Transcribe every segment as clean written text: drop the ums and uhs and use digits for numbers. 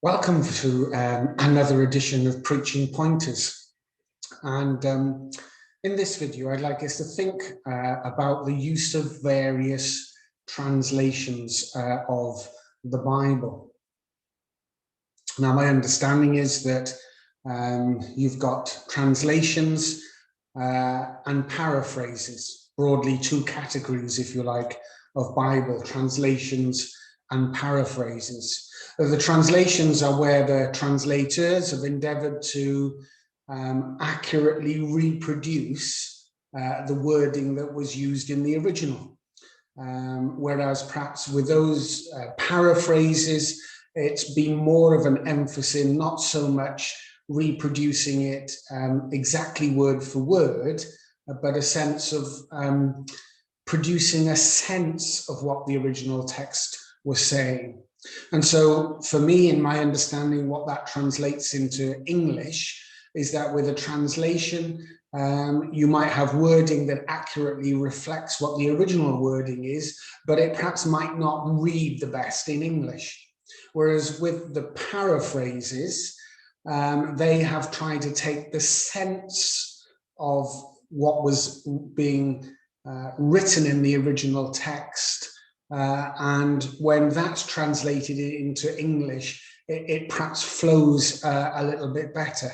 Welcome to another edition of Preaching Pointers. And in this video, I'd like us to think about the use of various translations of the Bible. Now, my understanding is that you've got translations and paraphrases, broadly two categories, if you like, of Bible, translations and paraphrases. The translations are where the translators have endeavored to accurately reproduce the wording that was used in the original. Whereas perhaps with those paraphrases, it's been more of an emphasis, not so much reproducing it exactly word for word, but a sense of producing a sense of what the original text was saying. And so for me, in my understanding, what that translates into English is that with a translation, you might have wording that accurately reflects what the original wording is, but it perhaps might not read the best in English. Whereas with the paraphrases, they have tried to take the sense of what was being written in the original text, and when that's translated into English, it perhaps flows a little bit better.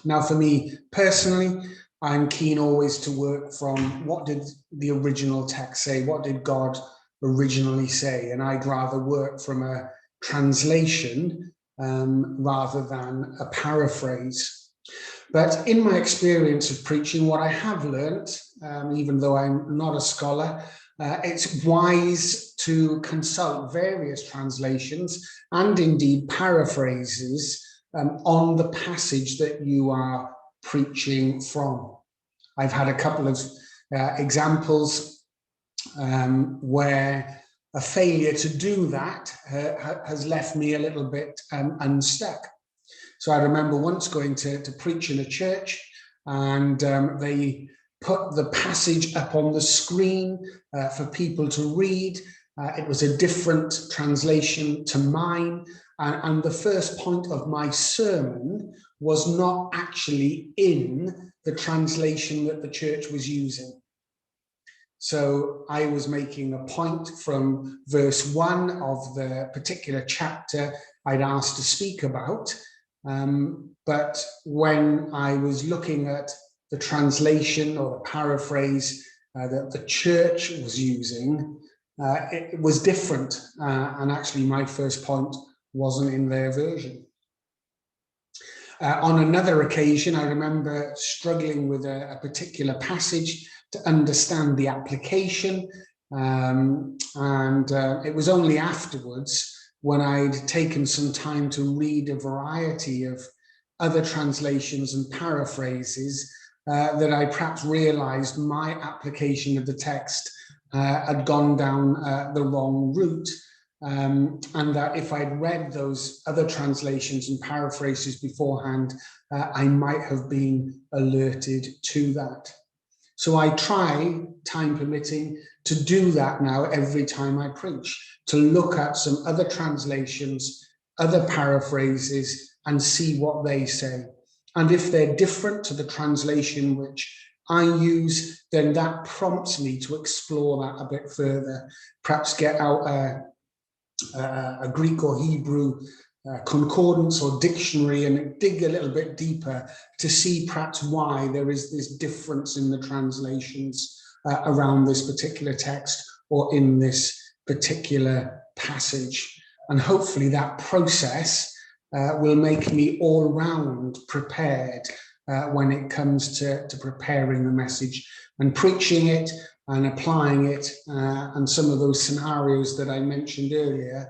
Now, for me personally, I'm keen always to work from what did the original text say, what did God originally say, and I'd rather work from a translation rather than a paraphrase. But in my experience of preaching, what I have learnt, even though I'm not a scholar, it's wise to consult various translations and indeed paraphrases on the passage that you are preaching from. I've had a couple of examples where a failure to do that has left me a little bit unstuck. So I remember once going to preach in a church, and they put the passage up on the screen for people to read. It was a different translation to mine, and the first point of my sermon was not actually in the translation that the church was using. So I was making a point from verse 1 of the particular chapter I'd asked to speak about, but when I was looking at the translation or the paraphrase that the church was using, it was different, and actually my first point wasn't in their version. On another occasion, I remember struggling with a particular passage to understand the application, and it was only afterwards, when I'd taken some time to read a variety of other translations and paraphrases, that I perhaps realized my application of the text had gone down the wrong route, and that if I'd read those other translations and paraphrases beforehand, I might have been alerted to that. So I try, time permitting, to do that now every time I preach, to look at some other translations, other paraphrases, and see what they say. And if they're different to the translation which I use, then that prompts me to explore that a bit further, perhaps get out a Greek or Hebrew concordance or dictionary and dig a little bit deeper to see perhaps why there is this difference in the translations around this particular text or in this particular passage. And hopefully that process will make me all round prepared when it comes to preparing the message and preaching it and applying it, and some of those scenarios that I mentioned earlier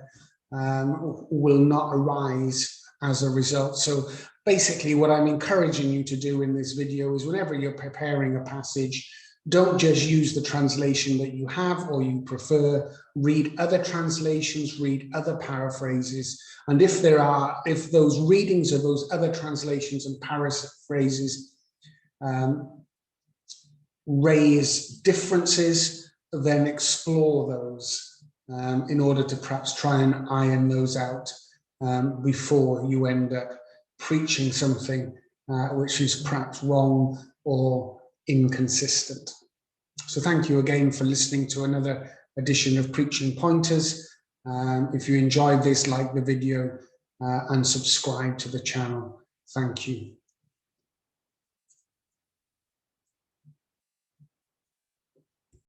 will not arise as a result. So basically what I'm encouraging you to do in this video is, whenever you're preparing a passage, don't just use the translation that you have or you prefer. Read other translations, read other paraphrases, and if those readings of those other translations and paraphrases raise differences, then explore those in order to perhaps try and iron those out before you end up preaching something which is perhaps wrong or inconsistent. So thank you again for listening to another edition of Preaching Pointers. If you enjoyed this, like the video and subscribe to the channel. Thank you.